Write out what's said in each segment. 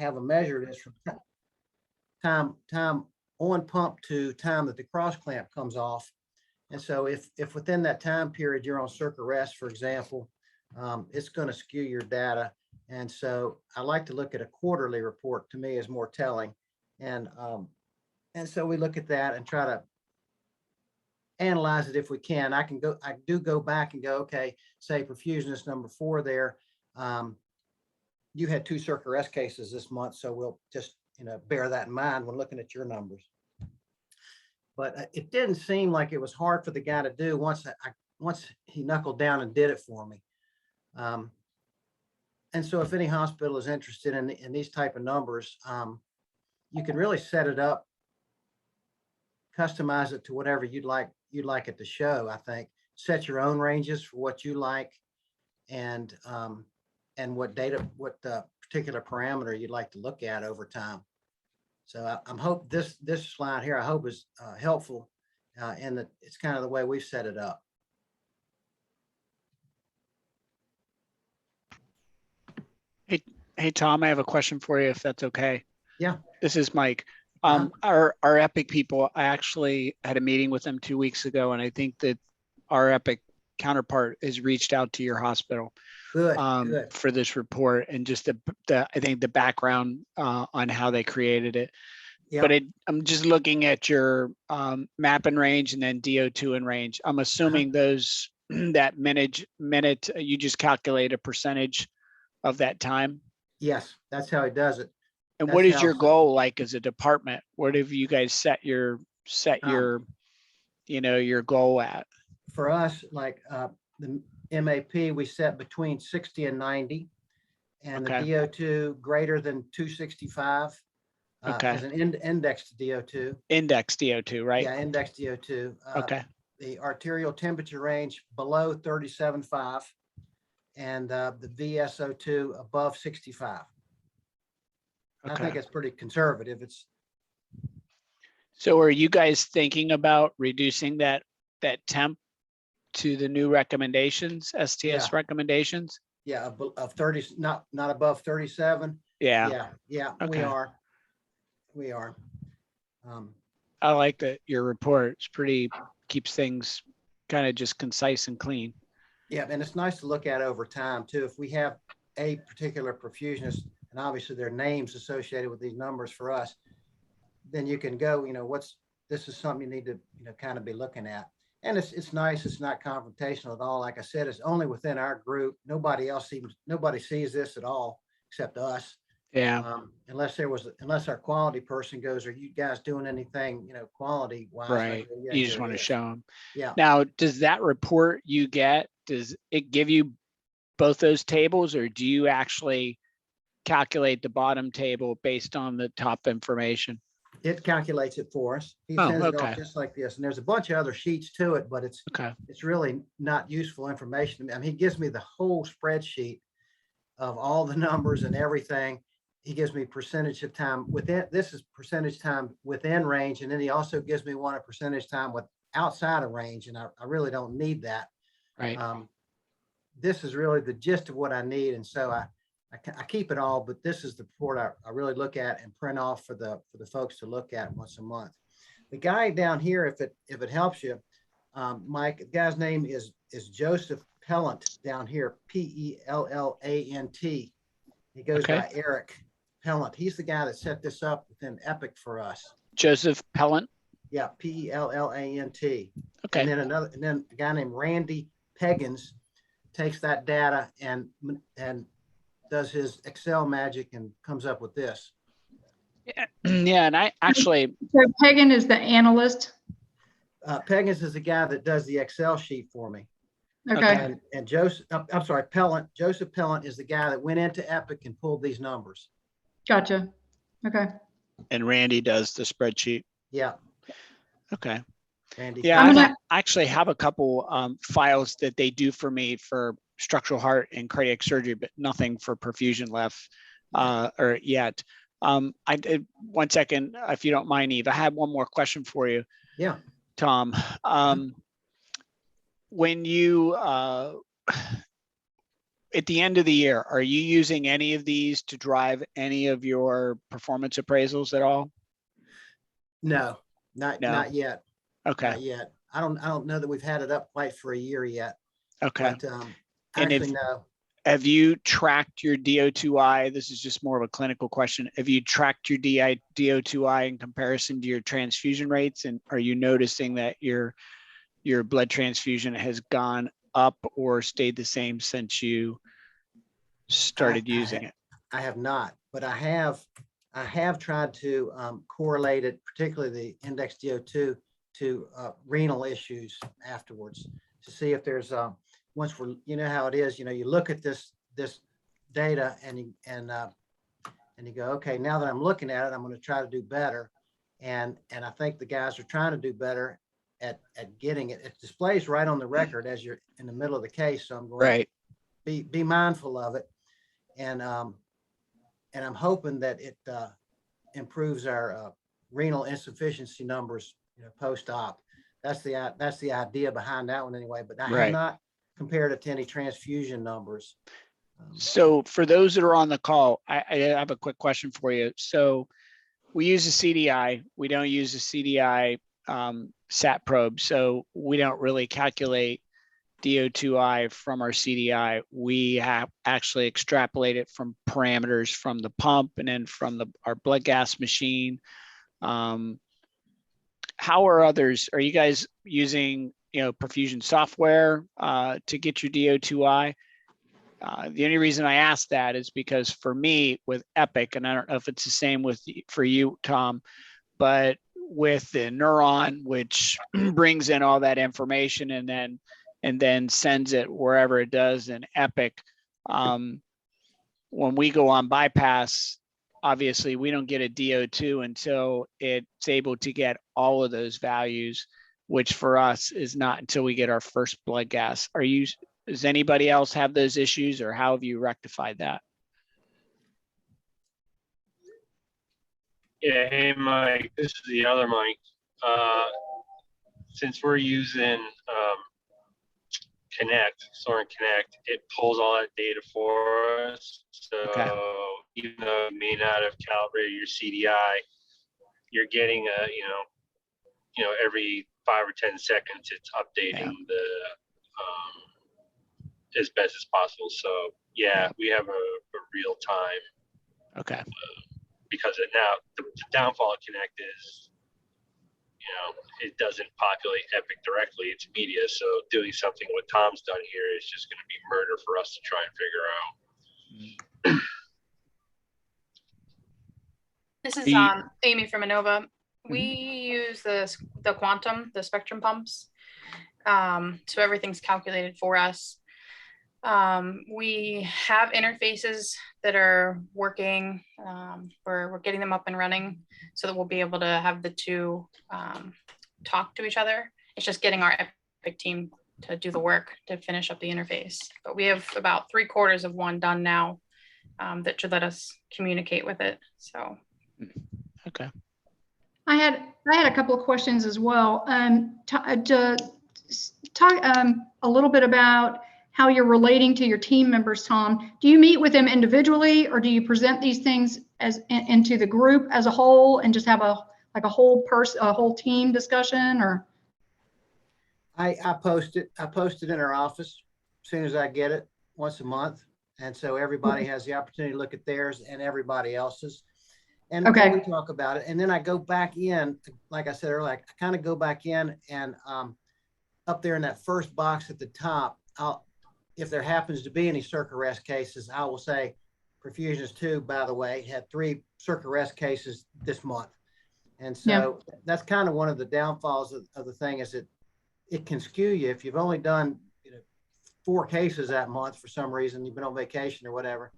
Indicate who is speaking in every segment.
Speaker 1: have them measured is from time on pump to time that the cross clamp comes off. And so if within that time period you're on circuit rest, for example, it's going to skew your data. And so I like to look at a quarterly report. To me is more telling. And so we look at that and try to analyze it if we can. I do go back and go, okay, say perfusionist number 4 there. You had 2 circuit arrest cases this month, so we'll just, bear that in mind when looking at your numbers. But it didn't seem like it was hard for the guy to do once he knuckled down and did it for me. And so if any hospital is interested in these type of numbers, you can really set it up, customize it to whatever you'd like it to show. I think set your own ranges for what you like, and what particular parameter you'd like to look at over time. So I'm hope this slide here, I hope is helpful, in that it's kind of the way we've set it up.
Speaker 2: Hey, Tom, I have a question for you, if that's okay.
Speaker 1: Yeah.
Speaker 2: This is Mike. Our Epic people, I actually had a meeting with them 2 weeks ago, and I think that our Epic counterpart has reached out to your hospital.
Speaker 1: Good.
Speaker 2: For this report, and just I think the background on how they created it. Yep. But I'm just looking at your map and range and then DO2 and range. I'm assuming those that minute you just calculate a percentage of that time.
Speaker 1: Yes, that's how he does it.
Speaker 2: And what is your goal like as a department? What have you guys set your your goal at?
Speaker 1: For us, like the MAP, we set between 60 and 90, and the DO2 greater than 265 as an index to DO2.
Speaker 2: Index DO2, right?
Speaker 1: Yeah, index DO2. The arterial temperature range below 37.5, and the VSO2 above 65. I think it's pretty conservative.
Speaker 2: So are you guys thinking about reducing that temp to the new recommendations, STS recommendations?
Speaker 1: Yeah, of 30, not above 37.
Speaker 2: Yeah.
Speaker 1: Okay. We are.
Speaker 2: I like that your report. It's keeps things kind of just concise and clean.
Speaker 1: Yeah, and it's nice to look at over time too. If we have a particular perfusionist, and obviously their names associated with these numbers for us, then you can go, this is something you need to, kind of be looking at. And it's nice. It's not confrontational at all. Like I said, it's only within our group. Nobody sees this at all except us.
Speaker 2: Yeah.
Speaker 1: Unless our quality person goes, are you guys doing anything, quality wise?
Speaker 2: Right. You just want to show them.
Speaker 1: Yeah.
Speaker 2: Now, does that report you get, does it give you both those tables, or do you actually calculate the bottom table based on the top information?
Speaker 1: It calculates it for us. He sends it off just like this. And there's a bunch of other sheets to it, but it's really not useful information. I mean, he gives me the whole spreadsheet of all the numbers and everything. He gives me percentage of time within, this is percentage time within range. And then he also gives me one percentage time with outside of range. And I really don't need that.
Speaker 2: Right.
Speaker 1: This is really the gist of what I need. And so I keep it all, but this is the report I really look at and print off for the folks to look at once a month. The guy down here, if it helps you, Mike, the guy's name is Joseph Pellant down here, Pellant. He goes by Eric Pellant. He's the guy that set this up within Epic for us.
Speaker 2: Joseph Pellant.
Speaker 1: Yeah, Pellant.
Speaker 2: Okay.
Speaker 1: And then a guy named Randy Peggins takes that data and does his Excel magic and comes up with this.
Speaker 2: Yeah, and I actually.
Speaker 3: So Pagan is the analyst.
Speaker 1: Peggins is the guy that does the Excel sheet for me.
Speaker 3: Okay.
Speaker 1: And Joseph, I'm sorry, Joseph Pellant is the guy that went into Epic and pulled these numbers.
Speaker 3: Gotcha. Okay.
Speaker 2: And Randy does the spreadsheet.
Speaker 1: Yeah.
Speaker 2: Okay.
Speaker 1: Randy.
Speaker 2: Yeah, I actually have a couple files that they do for me for structural heart and cardiac surgery, but nothing for perfusion left or yet. I did 1 second, if you don't mind, Eve. I had one more question for you.
Speaker 1: Yeah.
Speaker 2: Tom, when you at the end of the year, are you using any of these to drive any of your performance appraisals at all?
Speaker 1: No,
Speaker 2: No.
Speaker 1: not yet.
Speaker 2: Okay.
Speaker 1: Not yet. I don't know that we've had it up quite for a year yet,
Speaker 2: Okay.
Speaker 1: but
Speaker 2: And
Speaker 1: actually, no.
Speaker 2: have you tracked your DO2I? This is just more of a clinical question. Have you tracked your DO2I in comparison to your transfusion rates? And are you noticing that your blood transfusion has gone up or stayed the same since you started using it?
Speaker 1: I have not, but I have tried to correlate it, particularly the index DO2, to renal issues afterwards, to see if there's once we're, you know how it is, you look at this data and you go, okay, now that I'm looking at it, I'm going to try to do better, and I think the guys are trying to do better at getting it. It displays right on the record as you're in the middle of the case, so I'm going to be mindful of it, and I'm hoping that it improves our renal insufficiency numbers, post-op. That's the idea behind that one anyway. But I have not compared it to any transfusion numbers.
Speaker 2: So for those that are on the call, I have a quick question for you. So we use a CDI. We don't use a CDI SAT probe, so we don't really calculate DO2I from our CDI. We have actually extrapolated from parameters from the pump and then from our blood gas machine. How are others? Are you guys using perfusion software to get your DO2I? The only reason I ask that is because for me with Epic, and I don't know if it's the same for you, Tom, but with the Neuron, which brings in all that information and then sends it wherever it does in Epic. When we go on bypass, obviously we don't get a DO2 until it's able to get all of those values, which for us is not until we get our first blood gas. Does anybody else have those issues, or how have you rectified that?
Speaker 4: Yeah, hey Mike, this is the other Mike. Since we're using Soren Connect, it pulls all that data for us. So even though you may not have calibrated your CDI, you're getting every 5 or 10 seconds, it's updating the as best as possible. So we have a real time.
Speaker 2: Okay.
Speaker 4: Because now the downfall of Connect is, it doesn't populate Epic directly, it's media. So doing something what Tom's done here is just going to be murder for us to try and figure out.
Speaker 5: This is Amy from Innova. We use the Quantum, the Spectrum pumps. So everything's calculated for us. We have interfaces that are working. We're getting them up and running so that we'll be able to have the two talk to each other. It's just getting our Epic team to do the work to finish up the interface. But we have about 3/4 of one done now that should let us communicate with it. So.
Speaker 2: Okay.
Speaker 3: I had a couple of questions as well. Talk a little bit about how you're relating to your team members, Tom. Do you meet with them individually, or do you present these things into the group as a whole and just have a whole team discussion? Or
Speaker 1: I post it in our office as soon as I get it, once a month, and so everybody has the opportunity to look at theirs and everybody else's. And we talk about it, and then I go back in, like I said earlier, I kind of go back in and up there in that first box at the top, if there happens to be any circ arrest cases, I will say Perfusion's 2, by the way, had 3 circ arrest cases this month. And so that's kind of one of the downfalls of the thing, is it can skew you. If you've only done 4 cases that month for some reason, you've been on vacation or whatever,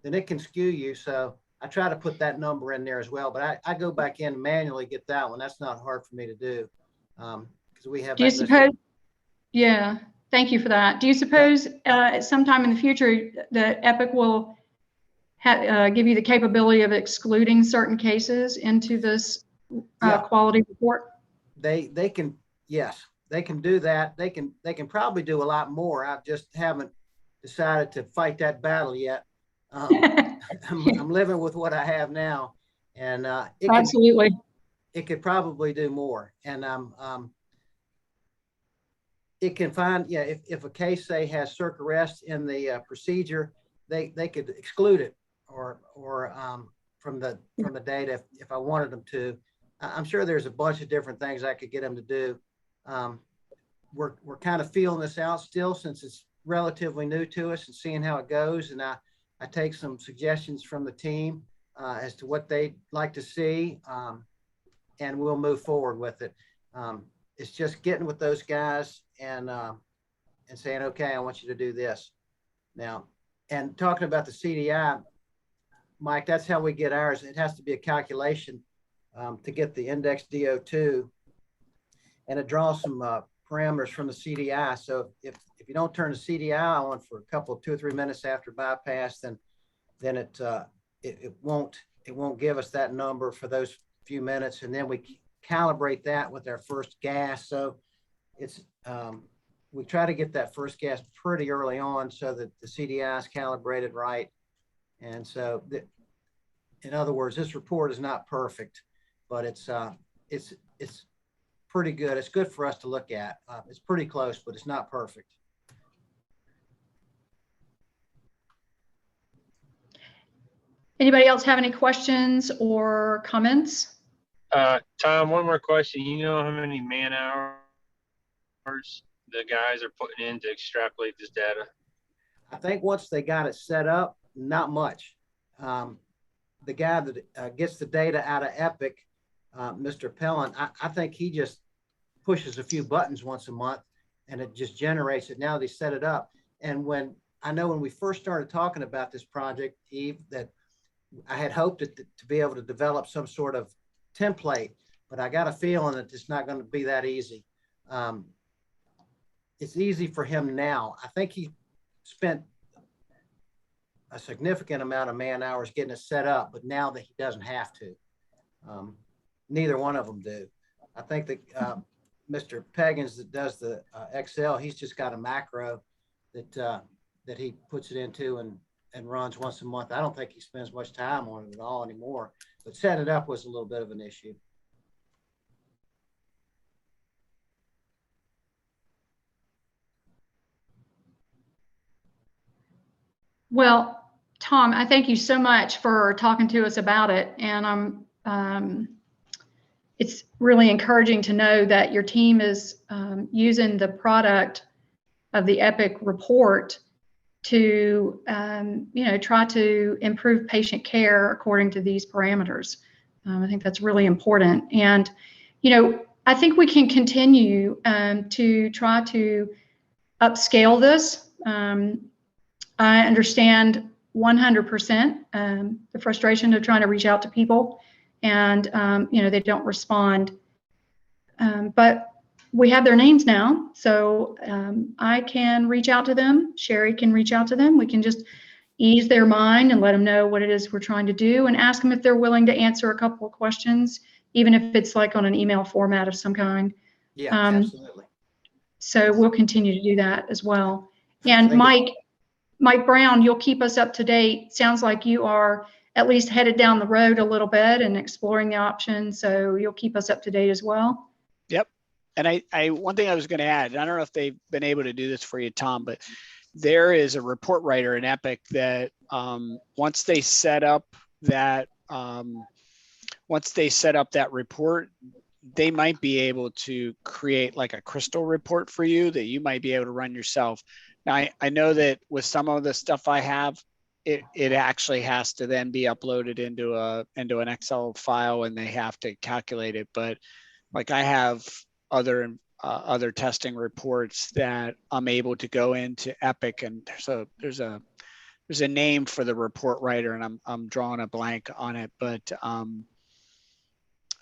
Speaker 1: then it can skew you. So I try to put that number in there as well, but I go back in and manually get that one. That's not hard for me to do, because we have.
Speaker 3: Do you suppose? Yeah, thank you for that. Do you suppose at some time in the future that Epic will give you the capability of excluding certain cases into this quality report?
Speaker 1: They can, yes, they can do that. They can probably do a lot more. I just haven't decided to fight that battle yet. I'm living with what I have now, and
Speaker 3: Absolutely.
Speaker 1: it could probably do more. And it can find, yeah, if a case, say, has circ arrest in the procedure, they could exclude it or from the data if I wanted them to. I'm sure there's a bunch of different things I could get them to do. We're kind of feeling this out still, since it's relatively new to us, and seeing how it goes. And I take some suggestions from the team as to what they'd like to see, and we'll move forward with it. It's just getting with those guys and saying, okay, I want you to do this now. And talking about the CDI, Mike, that's how we get ours. It has to be a calculation to get the index DO2, and it draws some parameters from the CDI. So if you don't turn the CDI on for a couple, 2 or 3 minutes after bypass, then it won't give us that number for those few minutes, and then we calibrate that with our first gas. So it's we try to get that first gas pretty early on so that the CDI is calibrated right. And so in other words, this report is not perfect, but it's pretty good. It's good for us to look at. It's pretty close, but it's not perfect.
Speaker 3: Anybody else have any questions or comments?
Speaker 4: Tom, one more question. You know how many man hours the guys are putting in to extrapolate this data?
Speaker 1: I think once they got it set up, not much. The guy that gets the data out of Epic, Mr. Pellin, I think he just pushes a few buttons once a month and it just generates it. Now they set it up. And when we first started talking about this project, Eve, that I had hoped to be able to develop some sort of template, but I got a feeling that it's not going to be that easy. It's easy for him now. I think he spent a significant amount of man hours getting it set up, but now that he doesn't have to. Neither one of them do. I think that Mr. Peggins that does the Excel, he's just got a macro that he puts it into and runs once a month. I don't think he spends much time on it at all anymore, but setting it up was a little bit of an issue.
Speaker 3: Well, Tom, I thank you so much for talking to us about it. And it's really encouraging to know that your team is using the product of the Epic report to, try to improve patient care according to these parameters. I think that's really important. And, I think we can continue to try to upscale this. I understand 100% the frustration of trying to reach out to people and, they don't respond. But we have their names now, so I can reach out to them. Sherry can reach out to them. We can just ease their mind and let them know what it is we're trying to do and ask them if they're willing to answer a couple of questions, even if it's like on an email format of some kind.
Speaker 1: Yeah, absolutely.
Speaker 3: So we'll continue to do that as well. And Mike Brown, you'll keep us up to date. Sounds like you are at least headed down the road a little bit and exploring the options. So you'll keep us up to date as well.
Speaker 2: Yep. And one thing I was going to add, I don't know if they've been able to do this for you, Tom, but there is a report writer in Epic that once they set up that report, they might be able to create like a crystal report for you that you might be able to run yourself. Now, I know that with some of the stuff I have, it actually has to then be uploaded into an Excel file and they have to calculate it. But like I have other testing reports that I'm able to go into Epic, and there's a name for the report writer, and I'm drawing a blank on it, but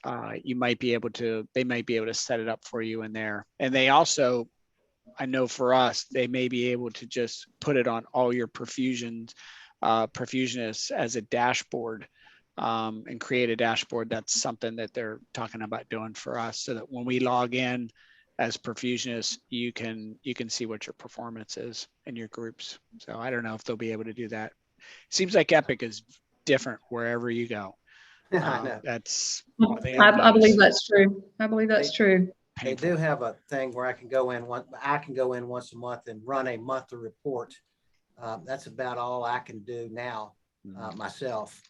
Speaker 2: they might be able to set it up for you in there. And they also, I know for us, they may be able to just put it on all your perfusionists as a dashboard and create a dashboard. That's something that they're talking about doing for us, so that when we log in as perfusionists, you can see what your performance is in your groups. So I don't know if they'll be able to do that. Seems like Epic is different wherever you go.
Speaker 1: I know.
Speaker 2: That's
Speaker 3: I believe that's true. I believe that's true.
Speaker 1: They do have a thing where I can go in once a month and run a monthly report. That's about all I can do now myself.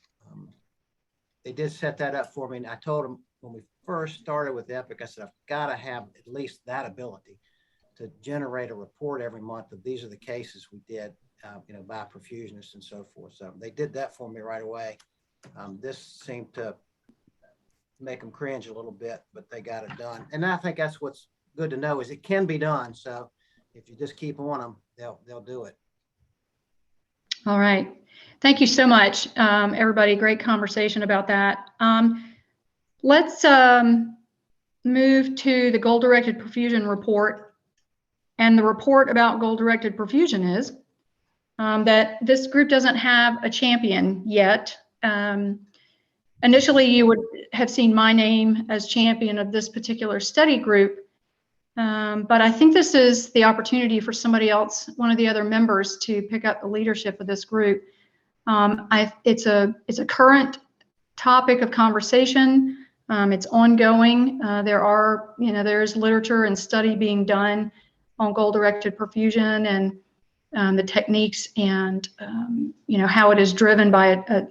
Speaker 1: They did set that up for me, and I told them when we first started with Epic, I said, I've got to have at least that ability to generate a report every month of these are the cases we did, by perfusionists and so forth. So they did that for me right away. This seemed to make them cringe a little bit, but they got it done. And I think that's what's good to know is it can be done. So if you just keep on them, they'll do it.
Speaker 3: All right. Thank you so much, everybody. Great conversation about that. Let's move to the goal-directed perfusion report. And the report about goal-directed perfusion is that this group doesn't have a champion yet. Initially, you would have seen my name as champion of this particular study group. But I think this is the opportunity for somebody else, one of the other members, to pick up the leadership of this group. It's a current topic of conversation. It's ongoing. There's literature and study being done on goal-directed perfusion and the techniques and how it is driven by a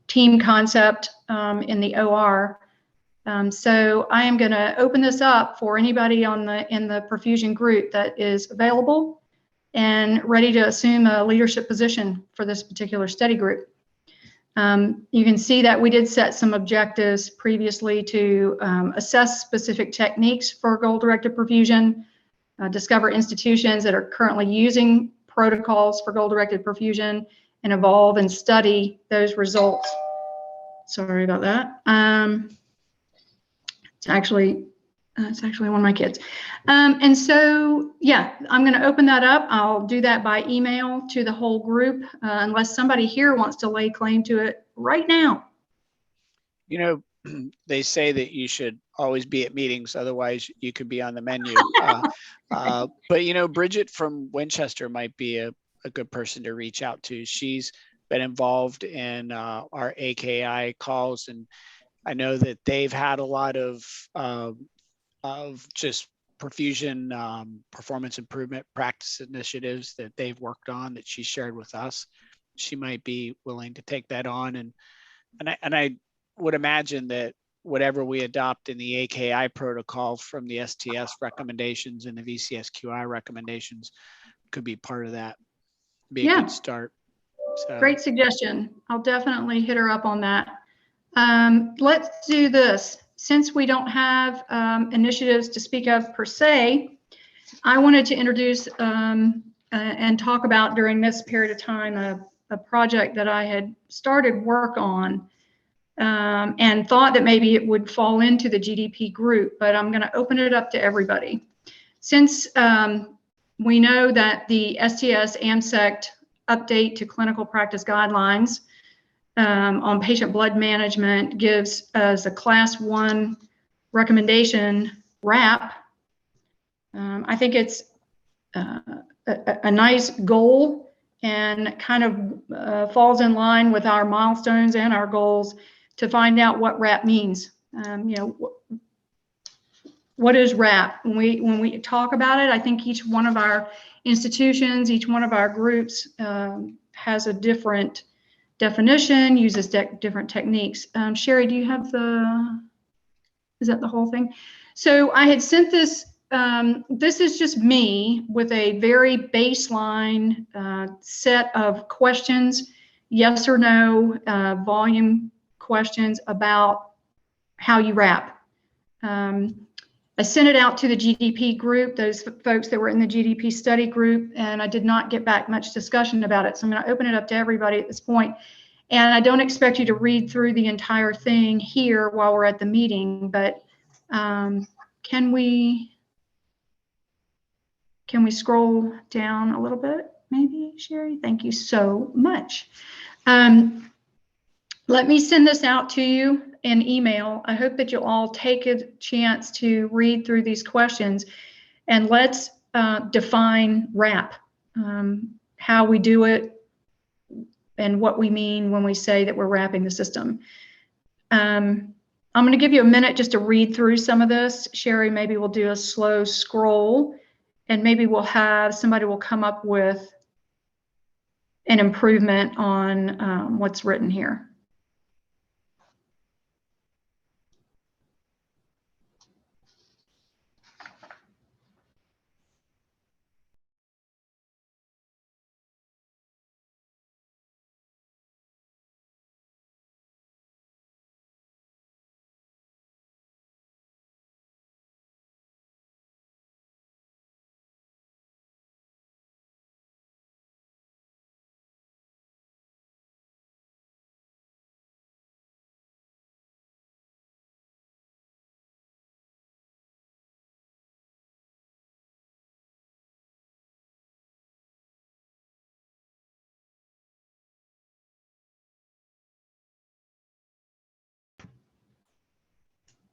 Speaker 3: team concept in the OR. So I am going to open this up for anybody in the perfusion group that is available and ready to assume a leadership position for this particular study group. You can see that we did set some objectives previously to assess specific techniques for goal-directed perfusion, discover institutions that are currently using protocols for goal-directed perfusion, and evolve and study those results. Sorry about that. It's actually one of my kids. And so, yeah, I'm going to open that up. I'll do that by email to the whole group, unless somebody here wants to lay claim to it right now.
Speaker 2: They say that you should always be at meetings, otherwise you could be on the menu. But Bridget from Winchester might be a good person to reach out to. She's been involved in our AKI calls, and I know that they've had a lot of just perfusion performance improvement practice initiatives that they've worked on that she shared with us. She might be willing to take that on, and I would imagine that whatever we adopt in the AKI protocol from the STS recommendations and the VCSQI recommendations could be part of that. Be a good start. So.
Speaker 3: Great suggestion. I'll definitely hit her up on that. Let's do this. Since we don't have initiatives to speak of per se, I wanted to introduce and talk about during this period of time a project that I had started work on and thought that maybe it would fall into the GDP group, but I'm going to open it up to everybody. Since we know that the STS AMSECT update to clinical practice guidelines on patient blood management gives us a class 1 recommendation RAP. I think it's a nice goal and kind of falls in line with our milestones and our goals to find out what RAP means. What is RAP? When we talk about it, I think each one of our institutions, each one of our groups has a different definition, uses different techniques. Sherry, do you have is that the whole thing? So I had sent this, this is just me with a very baseline set of questions, yes or no, volume questions about how you RAP. I sent it out to the GDP group, those folks that were in the GDP study group, and I did not get back much discussion about it. So I'm going to open it up to everybody at this point. And I don't expect you to read through the entire thing here while we're at the meeting, but can we scroll down a little bit, maybe, Sherry? Thank you so much. Let me send this out to you in email. I hope that you'll all take a chance to read through these questions. And let's define RAP, how we do it, and what we mean when we say that we're wrapping the system. I'm going to give you a minute just to read through some of this. Sherry, maybe we'll do a slow scroll, and maybe we'll have somebody will come up with an improvement on what's written here.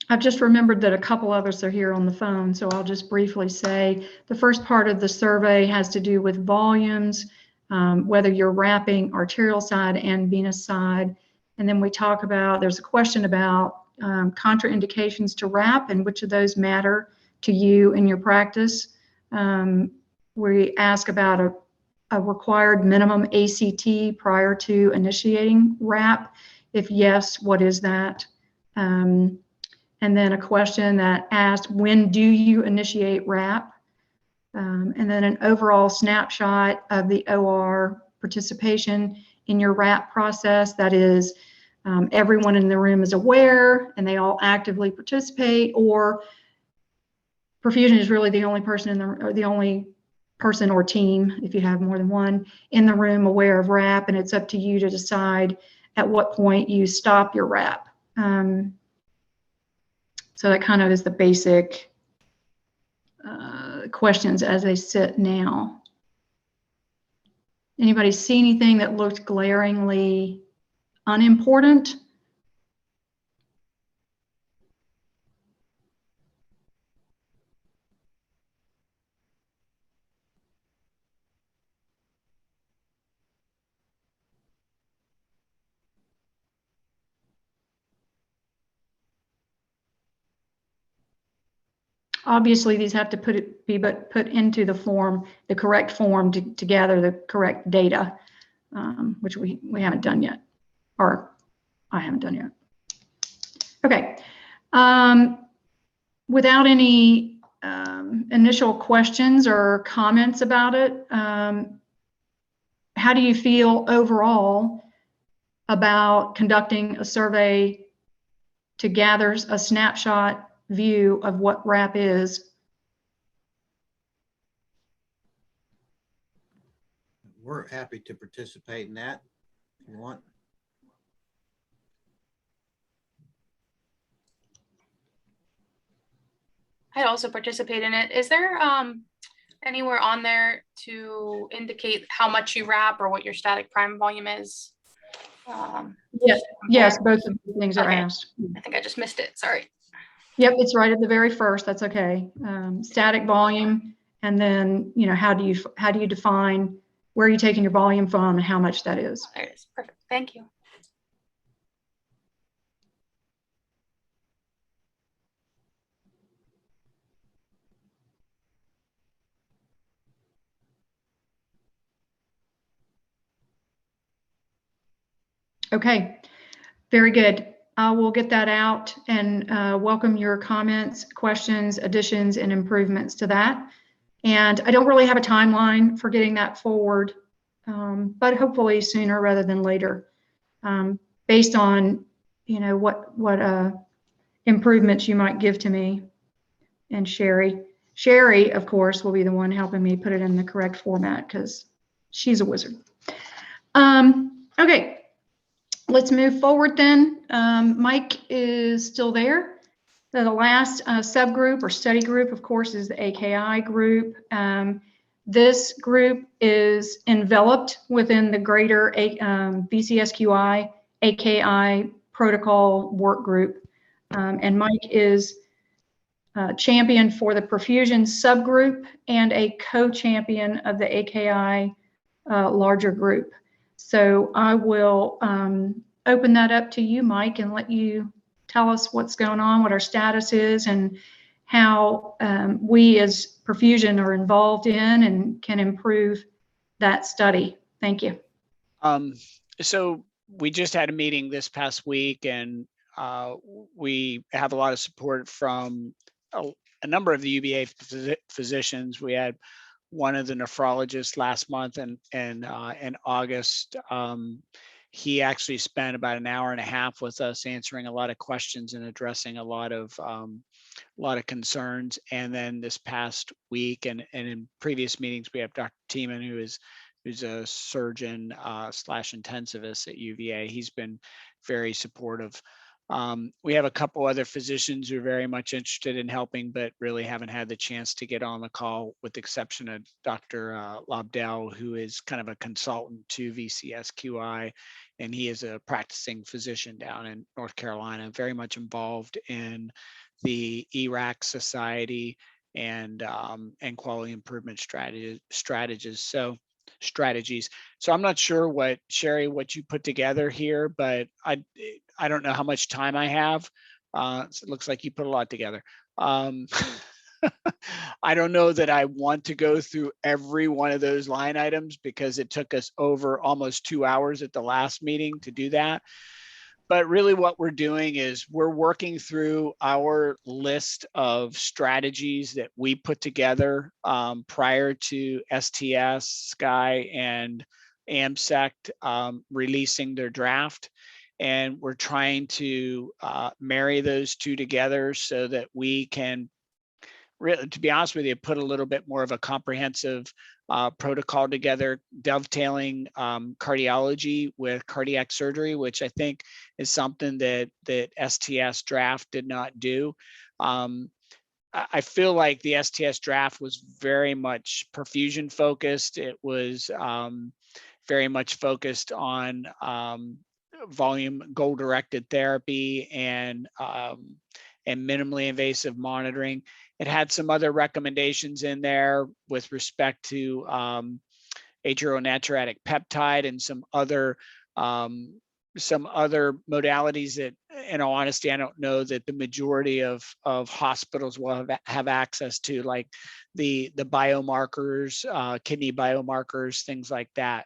Speaker 3: I've just remembered that a couple of us are here on the phone, so I'll just briefly say the first part of the survey has to do with volumes, whether you're wrapping arterial side and venous side. And then we talk about, there's a question about contraindications to wrap and which of those matter to you in your practice. We ask about a required minimum ACT prior to initiating wrap. If yes, what is that? And then a question that asked, when do you initiate wrap? And then an overall snapshot of the OR participation in your wrap process. That is, everyone in the room is aware and they all actively participate, or Perfusion is really the only person in the only person or team, if you have more than one, in the room aware of wrap, and it's up to you to decide at what point you stop your wrap. So that kind of is the basic questions as they sit now. Anybody see anything that looked glaringly unimportant? Obviously, these have to be put into the form, the correct form to gather the correct data, which we haven't done yet, or I haven't done yet. Okay. Without any initial questions or comments about it, how do you feel overall about conducting a survey to gather a snapshot view of what wrap is?
Speaker 1: We're happy to participate in that if you want.
Speaker 5: I'd also participate in it. Is there anywhere on there to indicate how much you wrap or what your static prime volume is?
Speaker 3: Yes, both of the things are asked.
Speaker 5: I think I just missed it. Sorry.
Speaker 3: Yep, it's right at the very first. That's okay. Static volume, and then how do you define where are you taking your volume from and how much that is?
Speaker 5: There it is. Perfect. Thank you.
Speaker 3: Okay, very good. I will get that out and welcome your comments, questions, additions, and improvements to that. And I don't really have a timeline for getting that forward, but hopefully sooner rather than later, based on what improvements you might give to me. And Sherry, of course, will be the one helping me put it in the correct format because she's a wizard. Okay. Let's move forward then. Mike is still there. The last subgroup or study group, of course, is the AKI group. This group is enveloped within the greater VCSQI AKI protocol work group. And Mike is champion for the perfusion subgroup and a co-champion of the AKI larger group. So I will open that up to you, Mike, and let you tell us what's going on, what our status is, and how we as perfusion are involved in and can improve that study. Thank you.
Speaker 2: So we just had a meeting this past week, and we have a lot of support from a number of the UVA physicians. We had one of the nephrologists last month, and in August, he actually spent about an hour and a half with us answering a lot of questions and addressing a lot of concerns. And then this past week and in previous meetings, we have Dr. Tiemann, who's a surgeon slash intensivist at UVA. He's been very supportive. We have a couple other physicians who are very much interested in helping, but really haven't had the chance to get on the call, with the exception of Dr. Lobdell, who is kind of a consultant to VCSQI, and he is a practicing physician down in North Carolina, very much involved in the ERAC Society and quality improvement strategies. So I'm not sure what, Sherry, what you put together here, but I don't know how much time I have. So it looks like you put a lot together. I don't know that I want to go through every one of those line items, because it took us over almost 2 hours at the last meeting to do that. But really what we're doing is we're working through our list of strategies that we put together prior to STS, Sky, and AMSECT releasing their draft. And we're trying to marry those two together so that we can, really, to be honest with you, put a little bit more of a comprehensive protocol together, dovetailing cardiology with cardiac surgery, which I think is something that STS draft did not do. I feel like the STS draft was very much perfusion focused. It was very much focused on volume goal-directed therapy and minimally invasive monitoring. It had some other recommendations in there with respect to adrenatriatic peptide and some other modalities that, in all honesty, I don't know that the majority of hospitals will have access to, like the biomarkers, kidney biomarkers, things like that.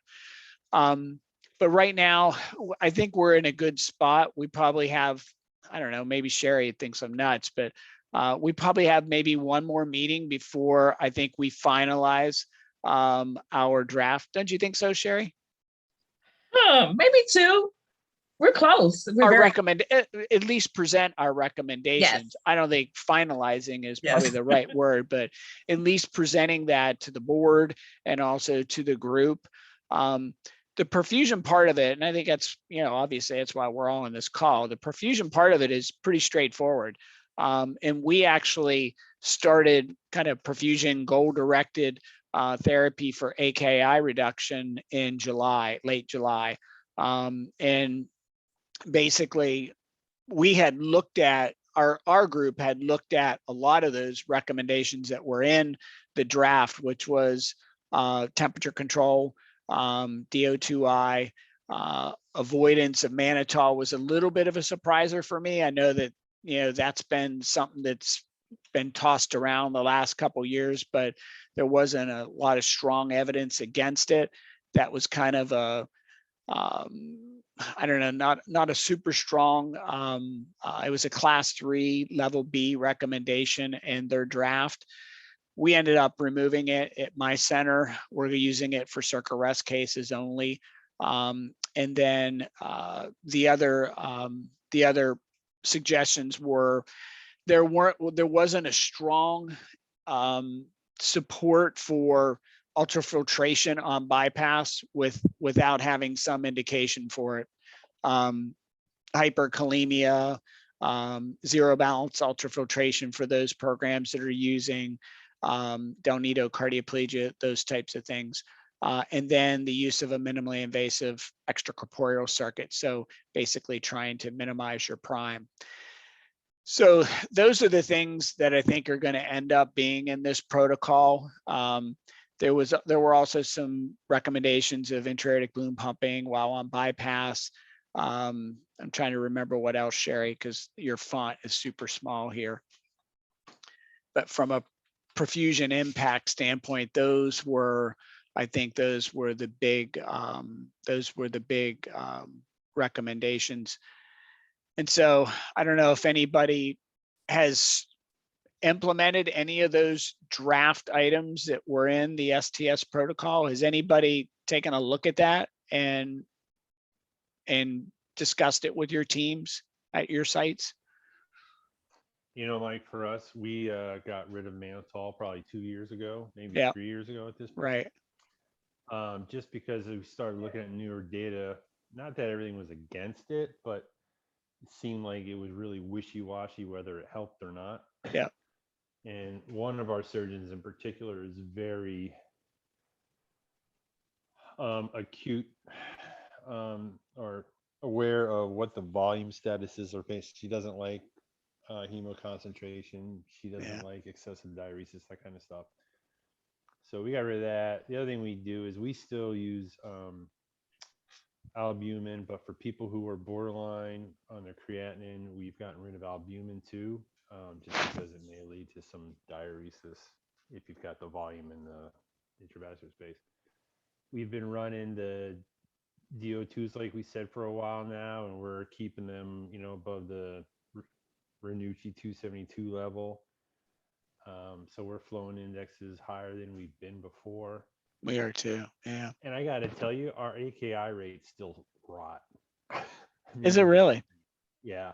Speaker 2: But right now, I think we're in a good spot. We probably have, I don't know, maybe Sherry thinks I'm nuts, but we probably have maybe one more meeting before I think we finalize our draft. Don't you think so, Sherry?
Speaker 6: Maybe two. We're close.
Speaker 2: At least present our recommendations.
Speaker 6: Yes.
Speaker 2: I don't think finalizing is probably
Speaker 6: Yes.
Speaker 2: the right word, but at least presenting that to the board and also to the group. The perfusion part of it, and I think that's, obviously that's why we're all on this call. The perfusion part of it is pretty straightforward. And we actually started kind of perfusion goal-directed therapy for AKI reduction in July, late July. And basically we had looked at, our group had looked at a lot of those recommendations that were in the draft, which was temperature control, DO2I, avoidance of mannitol was a little bit of a surpriser for me. I know that, that's been something that's been tossed around the last couple of years, but there wasn't a lot of strong evidence against it. That was kind of a, I don't know, not a super strong, it was a class 3 level B recommendation in their draft. We ended up removing it at my center. We're using it for circ arrest cases only. And then the other suggestions were, there wasn't a strong support for ultrafiltration on bypass without having some indication for it. Hyperkalemia, zero balance ultrafiltration for those programs that are using Delnito cardioplegia, those types of things. And then the use of a minimally invasive extracorporeal circuit. So basically trying to minimize your prime. So those are the things that I think are going to end up being in this protocol. There were also some recommendations of intra-aortic balloon pumping while on bypass. I'm trying to remember what else, Sherry, because your font is super small here. But from a perfusion impact standpoint, I think those were the big recommendations. And so I don't know if anybody has implemented any of those draft items that were in the STS protocol. Has anybody taken a look at that and discussed it with your teams at your sites?
Speaker 7: You know, Mike, for us, we got rid of mannitol probably 2 years ago, maybe
Speaker 2: Yeah.
Speaker 7: 3 years ago at this point.
Speaker 2: Right.
Speaker 7: Just because we started looking at newer data, not that everything was against it, but it seemed like it was really wishy-washy whether it helped or not.
Speaker 2: Yeah.
Speaker 7: And one of our surgeons in particular is very acute or aware of what the volume statuses are based. She doesn't like hemoconcentration. She doesn't like excessive diuresis, that kind of stuff. So we got rid of that. The other thing we do is we still use albumin, but for people who are borderline on their creatinine, we've gotten rid of albumin too, just because it may lead to some diuresis if you've got the volume in the intravascular space. We've been running the DO2s, like we said, for a while now, and we're keeping them, you know, above the Ranucci 272 level. So we're flowing indexes higher than we've been before.
Speaker 2: We are too. Yeah.
Speaker 7: And I got to tell you, our AKI rate still rot.
Speaker 2: Is it really?
Speaker 7: Yeah.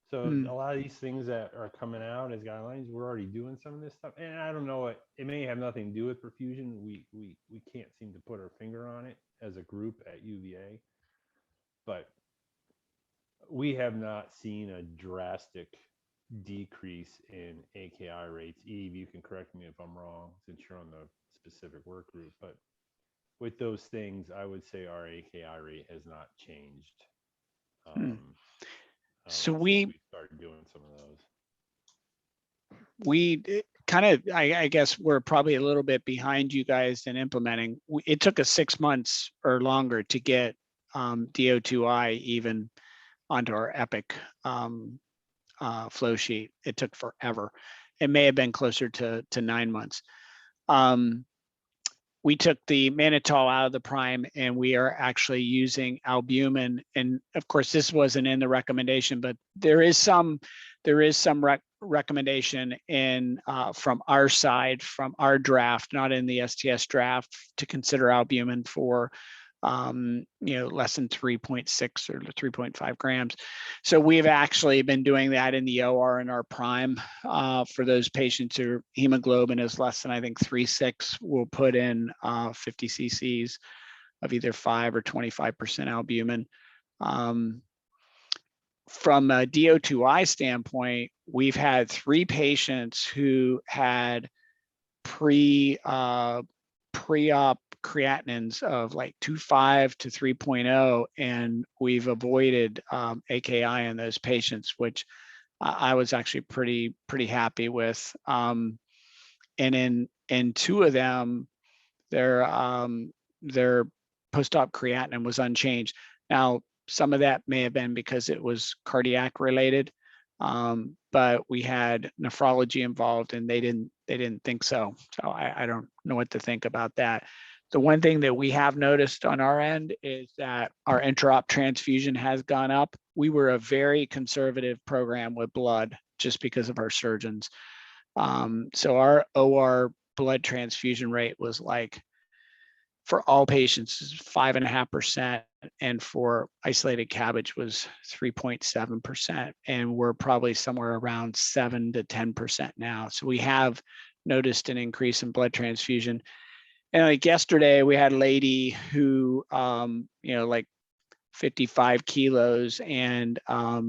Speaker 7: So a lot of these things that are coming out as guidelines, we're already doing some of this stuff. And I don't know, it may have nothing to do with perfusion. We can't seem to put our finger on it as a group at UVA. But we have not seen a drastic decrease in AKI rates. Eve, you can correct me if I'm wrong since you're on the specific work group, but with those things, I would say our AKI rate has not changed.
Speaker 2: So
Speaker 7: we started doing some of those.
Speaker 2: We kind of, I guess we're probably a little bit behind you guys in implementing. It took us 6 months or longer to get DO2I even onto our Epic flow sheet. It took forever. It may have been closer to 9 months. We took the mannitol out of the prime and we are actually using albumin. And of course, this wasn't in the recommendation, but there is some recommendation in from our side, from our draft, not in the STS draft, to consider albumin for less than 3.6 or 3.5 grams. So we've actually been doing that in the OR in our prime for those patients who hemoglobin is less than, I think, 3.6. We'll put in 50 cc's of either 5 or 25% albumin. From a DO2I standpoint, we've had 3 patients who had pre-op creatinines of like 2.5 to 3.0, and we've avoided AKI in those patients, which I was actually pretty happy with. And in 2 of them, their post-op creatinine was unchanged. Now, some of that may have been because it was cardiac related, but we had nephrology involved and they didn't think so. So I don't know what to think about that. The one thing that we have noticed on our end is that our intra-op transfusion has gone up. We were a very conservative program with blood just because of our surgeons. So our OR blood transfusion rate was like, for all patients, 5.5%, and for isolated cabbage was 3.7%, and we're probably somewhere around 7 to 10% now. So we have noticed an increase in blood transfusion. And like yesterday, we had a lady who, like 55 kilos, and I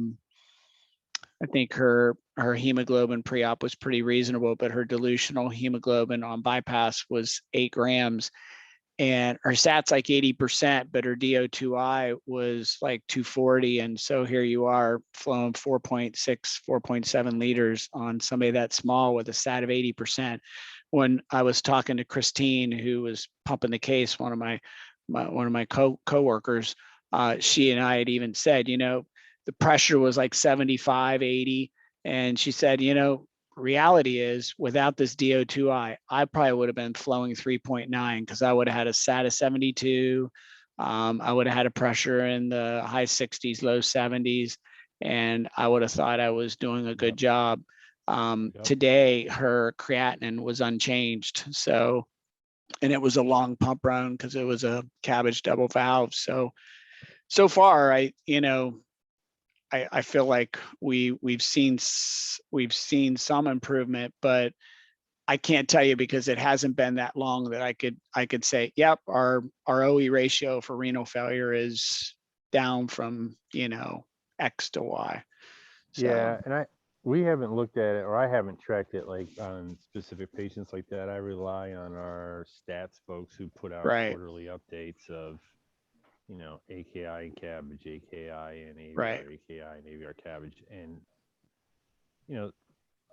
Speaker 2: think her hemoglobin pre-op was pretty reasonable, but her dilutional hemoglobin on bypass was 8 grams. and her SAT's like 80%, but her DO2I was like 240. And so here you are flowing 4.6, 4.7 liters on somebody that small with a SAT of 80%. When I was talking to Christine, who was pumping the case, one of my coworkers, she and I had even said, the pressure was like 75, 80. And she said, reality is without this DO2I, I probably would have been flowing 3.9 because I would have had a SAT of 72. I would have had a pressure in the high 60s, low 70s, and I would have thought I was doing a good job. Today, her creatinine was unchanged. So, and it was a long pump run because it was a cabbage double valve. So far, I feel like we've seen some improvement, but I can't tell you because it hasn't been that long that I could say, yep, our OE ratio for renal failure is down from X to Y. So,
Speaker 7: yeah, and we haven't looked at it, or I haven't tracked it like on specific patients like that. I rely on our stats folks who put out
Speaker 2: Right.
Speaker 7: quarterly updates of AKI and cabbage, AKI and AVR,
Speaker 2: Right.
Speaker 7: AKI and AVR cabbage. And,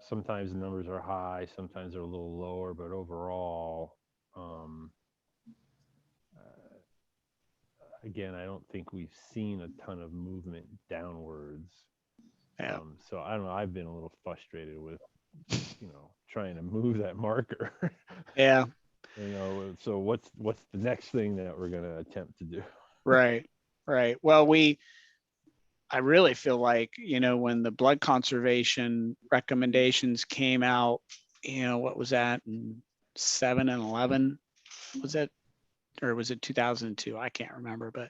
Speaker 7: sometimes the numbers are high, sometimes they're a little lower, but overall, again, I don't think we've seen a ton of movement downwards.
Speaker 2: Yeah.
Speaker 7: So I don't know, I've been a little frustrated with, trying to move that marker.
Speaker 2: Yeah.
Speaker 7: So what's the next thing that we're going to attempt to do?
Speaker 2: Right. Well, I really feel like, when the blood conservation recommendations came out, what was that, in 7 and 11? Was it, or was it 2002? I can't remember, but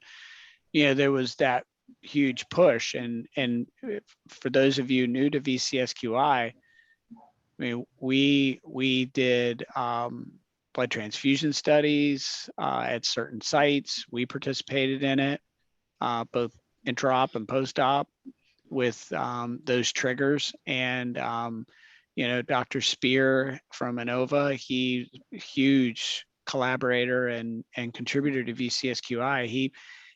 Speaker 2: there was that huge push. And for those of you new to VCSQI, I mean, we did blood transfusion studies at certain sites. We participated in it, both intra-op and post-op with those triggers. And, Dr. Spear from Inova, he's a huge collaborator and contributor to VCSQI.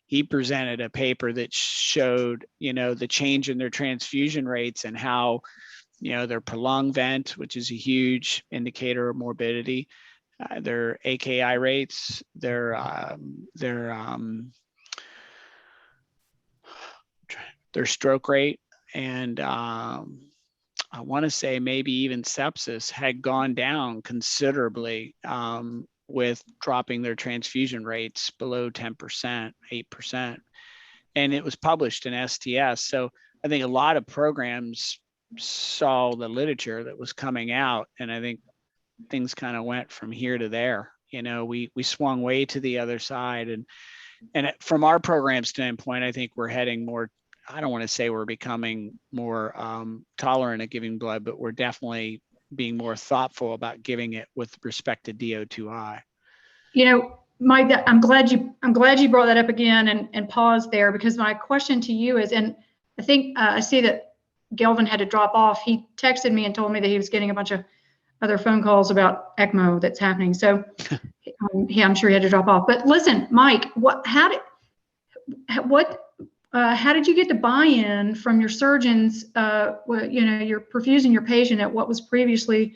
Speaker 2: He presented a paper that showed, the change in their transfusion rates and how, their prolonged vent, which is a huge indicator of morbidity, their AKI rates, their stroke rate, and I want to say maybe even sepsis had gone down considerably with dropping their transfusion rates below 10%, 8%. And it was published in STS. So I think a lot of programs saw the literature that was coming out, and I think things kind of went from here to there. We swung way to the other side, and from our program standpoint, I think we're heading more, I don't want to say we're becoming more tolerant of giving blood, but we're definitely being more thoughtful about giving it with respect to DO2I.
Speaker 3: Mike, I'm glad you brought that up again and paused there, because my question to you is, and I think I see that Gelvin had to drop off. He texted me and told me that he was getting a bunch of other phone calls about ECMO that's happening. So I'm sure he had to drop off. But listen, Mike, how did you get the buy-in from your surgeons? You're perfusing your patient at what was previously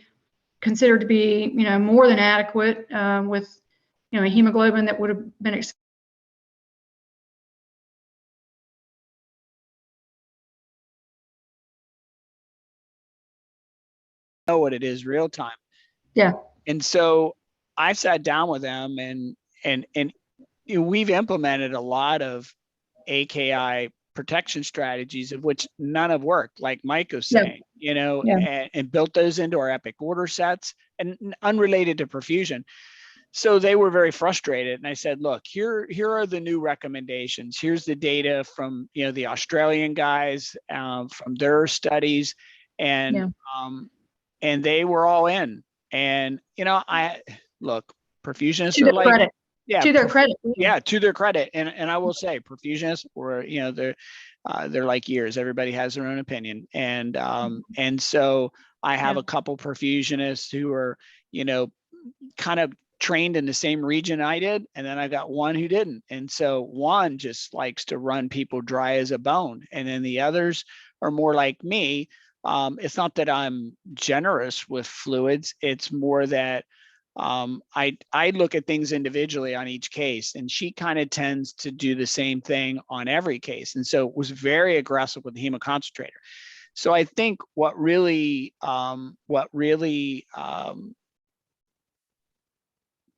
Speaker 3: considered to be, more than adequate with, a hemoglobin that would have been
Speaker 2: know what it is real time.
Speaker 3: Yeah.
Speaker 2: And so I sat down with them and we've implemented a lot of AKI protection strategies, of which none have worked, like Mike was saying, and built those into our Epic order sets and unrelated to perfusion. So they were very frustrated. And I said, look, here are the new recommendations. Here's the data from, the Australian guys from their studies, and they were all in. And, I look, perfusionists are like,
Speaker 3: credit. To their credit.
Speaker 2: Yeah, to their credit. And I will say perfusionists were, they're like years. Everybody has their own opinion. And so I have a couple perfusionists who are, kind of trained in the same region I did, and then I got one who didn't. And so one just likes to run people dry as a bone, and then the others are more like me. It's not that I'm generous with fluids, it's more that I look at things individually on each case, and she kind of tends to do the same thing on every case, and so was very aggressive with the hemoconcentrator. So I think what really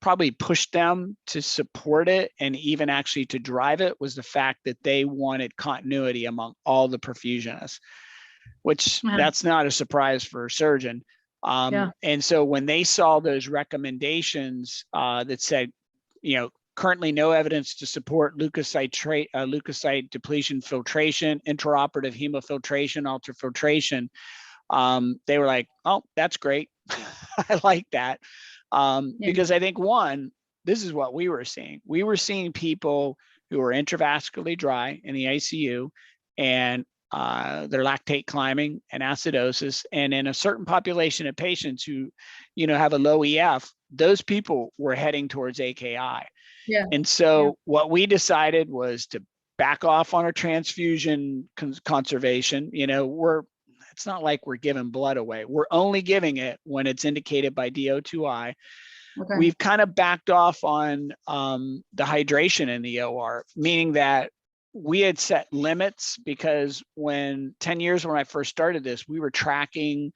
Speaker 2: probably pushed them to support it and even actually to drive it was the fact that they wanted continuity among all the perfusionists, which that's not a surprise for a surgeon. And so when they saw those recommendations that said, currently no evidence to support leukocyte depletion filtration, intraoperative hemofiltration, ultrafiltration, they were like, oh, that's great. I like that. Because I think this is what we were seeing. We were seeing people who were intravascularly dry in the ICU and their lactate climbing and acidosis. And in a certain population of patients who, have a low EF, those people were heading towards AKI. And so what we decided was to back off on our transfusion conservation. It's not like we're giving blood away. We're only giving it when it's indicated by DO2I. Okay. We've kind of backed off on the hydration in the OR, meaning that we had set limits because 10 years when I first started this, we were tracking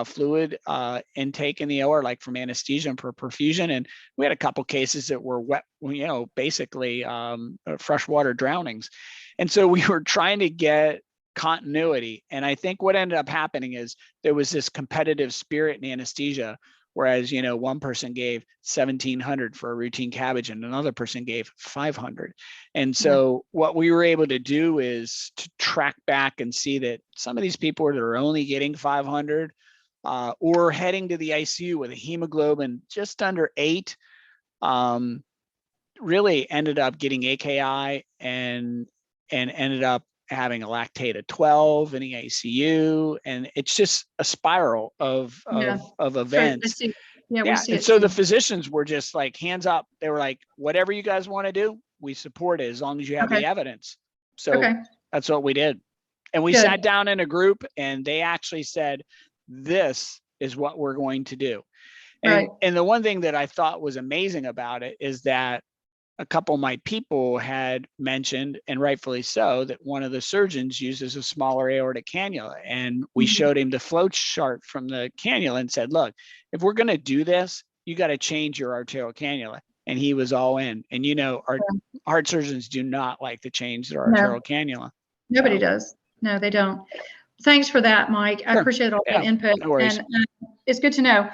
Speaker 2: fluid intake in the OR, like from anesthesia and for perfusion. And we had a couple cases that were wet, basically freshwater drownings. And so we were trying to get continuity. And I think what ended up happening is there was this competitive spirit in anesthesia, whereas, one person gave 1,700 for a routine cabbage and another person gave 500. And so what we were able to do is to track back and see that some of these people that are only getting 500 or heading to the ICU with a hemoglobin just under 8 really ended up getting AKI and ended up having a lactate of 12 in the ICU, and it's just a spiral of events.
Speaker 3: We see
Speaker 2: and
Speaker 3: it
Speaker 2: so
Speaker 3: too.
Speaker 2: the physicians were just like hands up. They were like, whatever you guys want to do, we support it as long as you have the evidence. So that's what we did. And we sat down in a group and they actually said, this is what we're going to do. And the one thing that I thought was amazing about it is that a couple of my people had mentioned, and rightfully so, that one of the surgeons uses a smaller aortic cannula. And we showed him the flow chart from the cannula and said, look, if we're going to do this, you got to change your arterial cannula. And he was all in. And, our heart surgeons do not like to change their arterial cannula.
Speaker 3: Nobody does. No, they don't. Thanks for that, Mike. I appreciate all that input.
Speaker 2: No worries.
Speaker 3: And it's good to know.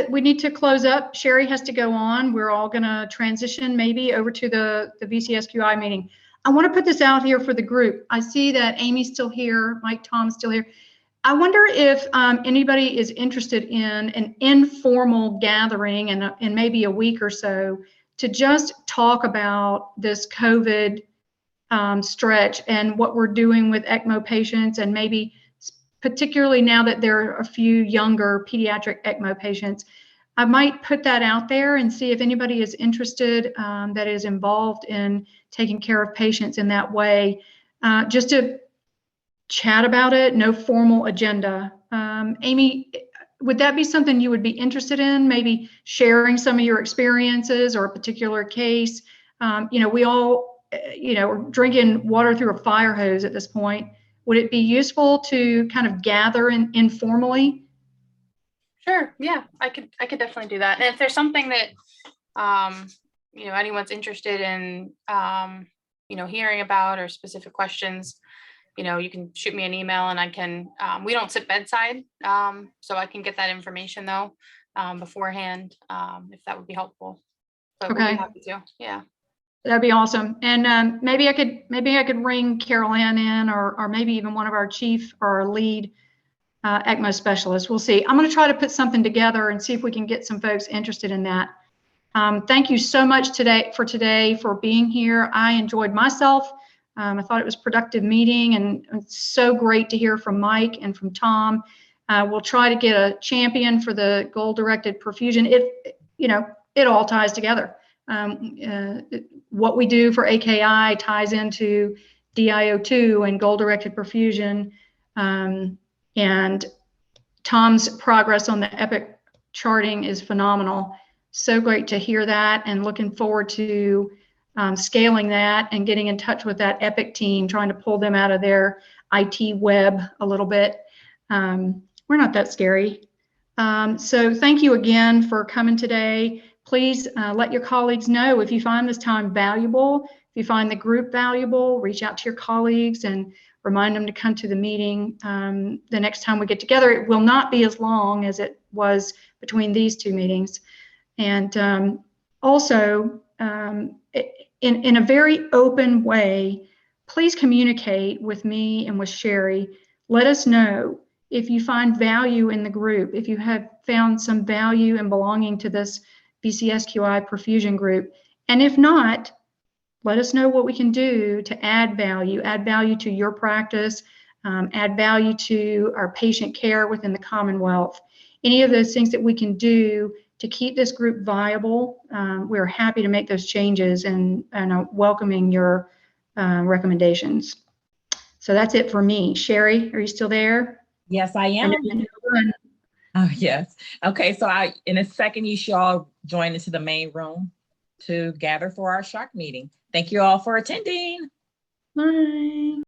Speaker 3: We need to close up. Sherry has to go on. We're all going to transition maybe over to the VCSQI meeting. I want to put this out here for the group. I see that Amy's still here, Mike, Tom's still here. I wonder if anybody is interested in an informal gathering in maybe a week or so to just talk about this COVID stretch and what we're doing with ECMO patients, and maybe particularly now that there are a few younger pediatric ECMO patients. I might put that out there and see if anybody is interested that is involved in taking care of patients in that way, just to chat about it, no formal agenda. Amy, would that be something you would be interested in, maybe sharing some of your experiences or a particular case? We all, are drinking water through a fire hose at this point. Would it be useful to kind of gather informally?
Speaker 5: Sure. Yeah, I could definitely do that. And if there's something that, anyone's interested in, hearing about, or specific questions, you can shoot me an email and I can, we don't sit bedside. So I can get that information though, beforehand, if that would be helpful. So we'd be happy to. Yeah.
Speaker 3: That'd be awesome. And maybe I could ring Carol Ann in, or maybe even one of our chief or our lead ECMO specialists. We'll see. I'm going to try to put something together and see if we can get some folks interested in that. Thank you so much today for being here. I enjoyed myself. I thought it was a productive meeting, and it's so great to hear from Mike and from Tom. We'll try to get a champion for the goal-directed perfusion. If it all ties together. What we do for AKI ties into DIO2 and goal-directed perfusion. And Tom's progress on the EPIC charting is phenomenal. So great to hear that, and looking forward to scaling that and getting in touch with that EPIC team, trying to pull them out of their IT web a little bit. We're not that scary. So thank you again for coming today. Please let your colleagues know if you find this time valuable, if you find the group valuable, reach out to your colleagues and remind them to come to the meeting the next time we get together. It will not be as long as it was between these two meetings. And also, in a very open way, please communicate with me and with Sherry. Let us know if you find value in the group, if you have found some value in belonging to this VCSQI perfusion group. And if not, let us know what we can do to add value to your practice, add value to our patient care within the Commonwealth. Any of those things that we can do to keep this group viable, we're happy to make those changes and welcoming your recommendations. So that's it for me. Sherry, are you still there?
Speaker 6: Yes, I am. Oh, yes. Okay, so in a second, you should all join into the main room to gather for our shark meeting. Thank you all for attending.
Speaker 3: Bye.